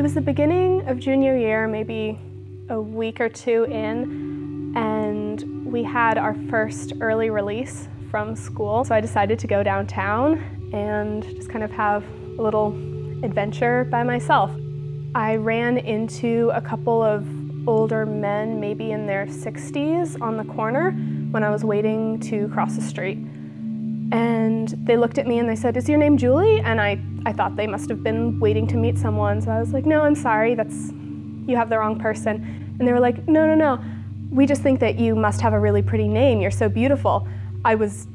was the beginning of junior year, maybe a week or two in, and we had our first early release from school. So I decided to go downtown and just kind of have a little adventure by myself. I ran into a couple of older men, maybe in their 60s, on the corner when I was waiting to cross the street. And they looked at me and they said, "Is your name Julie?" And I thought they must have been waiting to meet someone. So I was like, "No, I'm sorry, you have the wrong person." And they were like, No, we just think that you must have a really pretty name. You're so beautiful." I was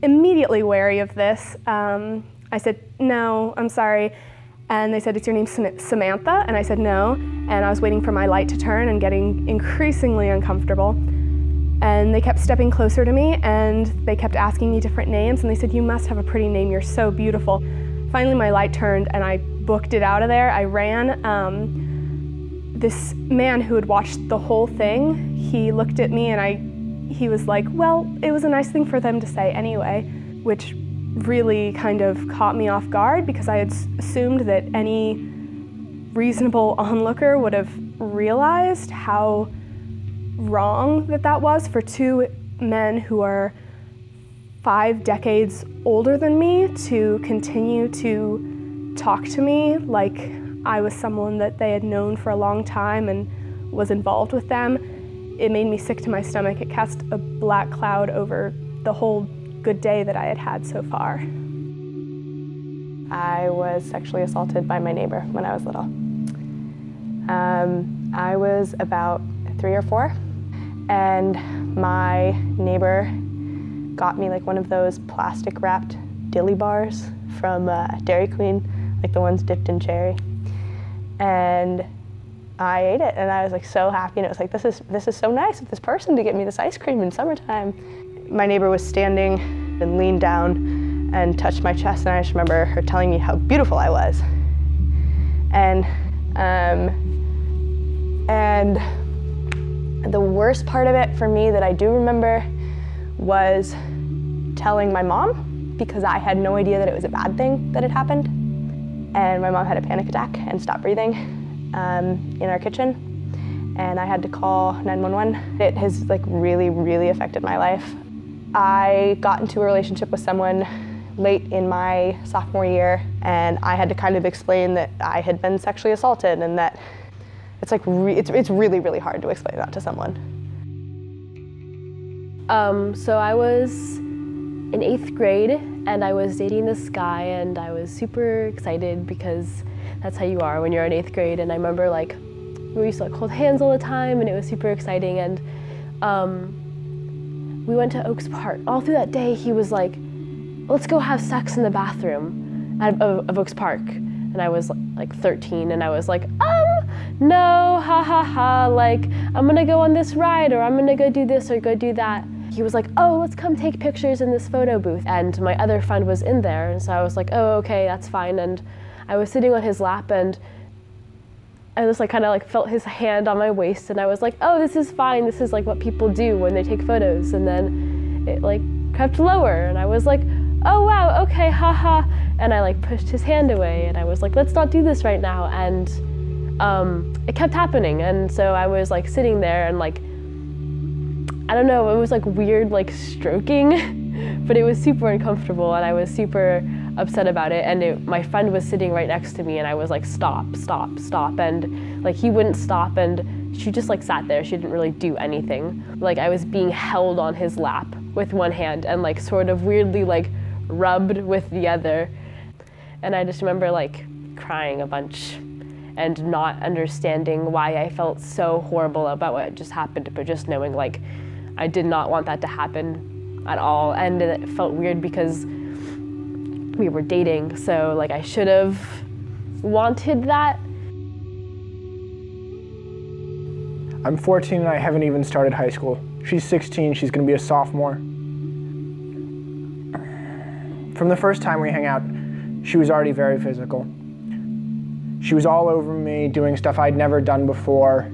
immediately wary of this. I said, "No, I'm sorry." And they said, "Is your name Samantha?" And I said, "No." And I was waiting for my light to turn and getting increasingly uncomfortable. And they kept stepping closer to me and they kept asking me different names and they said, "You must have a pretty name, you're so beautiful." Finally my light turned and I booked it out of there. I ran. This man who had watched the whole thing, he looked at me and he was like, "Well, it was a nice thing for them to say anyway," which really kind of caught me off guard because I had assumed that any reasonable onlooker would have realized how wrong that was for two men who are 5 decades older than me to continue to talk to me like I was someone that they had known for a long time and was involved with them. It made me sick to my stomach. It cast a black cloud over the whole good day that I had had so far. I was sexually assaulted by my neighbor when I was little. I was about 3 or 4. And my neighbor got me like one of those plastic wrapped dilly bars from Dairy Queen, like the ones dipped in cherry. And I ate it and I was like so happy and it was like, this is so nice of this person to get me this ice cream in summertime. My neighbor was standing and leaned down and touched my chest and I just remember her telling me how beautiful I was. And the worst part of it for me that I do remember was telling my mom because I had no idea that it was a bad thing that had happened. And my mom had a panic attack and stopped breathing in our kitchen. And I had to call 911. It has like really, really affected my life. I got into a relationship with someone late in my sophomore year and I had to kind of explain that I had been sexually assaulted and that it's like it's really, really hard to explain that to someone. So I was in 8th grade and I was dating this guy and I was super excited because that's how you are when you're in 8th grade. And I remember like we used to like hold hands all the time and it was super exciting. And we went to Oaks Park. All through that day he was like, "Let's go have sex in the bathroom of Oaks Park." And I was like 13 and I was like, "No, ha ha ha, like I'm gonna go on this ride or I'm gonna go do this or go do that." He was like, "Oh, let's come take pictures in this photo booth." And my other friend was in there and so I was like, "Oh, okay, that's fine." And I was sitting on his lap and I just like kind of like felt his hand on my waist and I was like, "Oh, this is fine, this is like what people do when they take photos." And then it like crept lower and I was like, "Oh wow, okay, haha." And I like pushed his hand away and I was like, "Let's not do this right now." And it kept happening. And so I was like sitting there and like, I don't know, it was like weird like stroking, but it was super uncomfortable and I was super upset about it. And my friend was sitting right next to me and I was like, "Stop, stop, stop." And like he wouldn't stop and she just like sat there. She didn't really do anything. Like I was being held on his lap with one hand and like sort of weirdly like rubbed with the other. And I just remember like crying a bunch and not understanding why I felt so horrible about what just happened, but just knowing like I did not want that to happen at all. And it felt weird because we were dating, so like I should have wanted that. I'm 14 and I haven't even started high school. She's 16, she's gonna be a sophomore. From the first time we hang out, she was already very physical. She was all over me, doing stuff I'd never done before.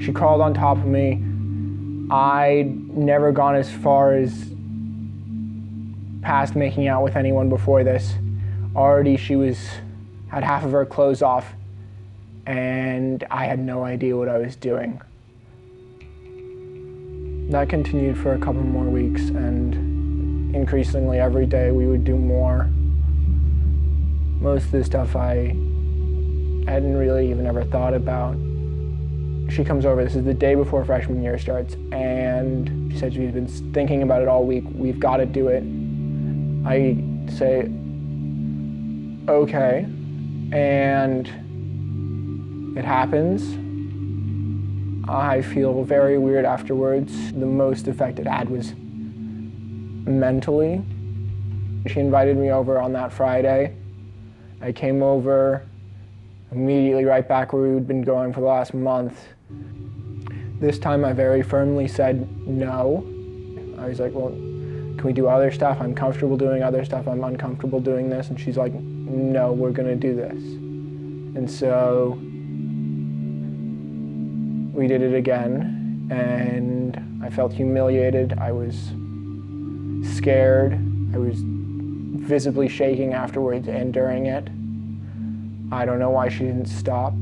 She crawled on top of me. I'd never gone as far as past making out with anyone before this. Already she had half of her clothes off and I had no idea what I was doing. That continued for a couple more weeks, and increasingly every day we would do more. Most of the stuff I hadn't really even ever thought about. She comes over, this is the day before freshman year starts, and she said she's been thinking about it all week. We've got to do it. I say, okay, and it happens. I feel very weird afterwards. The most effect it had was mentally. She invited me over on that Friday. I came over immediately right back where we'd been going for the last month. This time I very firmly said no. I was like, well, can we do other stuff? I'm comfortable doing other stuff. I'm uncomfortable doing this. And she's like, no, we're gonna do this. And so we did it again, and I felt humiliated. I was scared. I was visibly shaking afterwards and during it. I don't know why she didn't stop.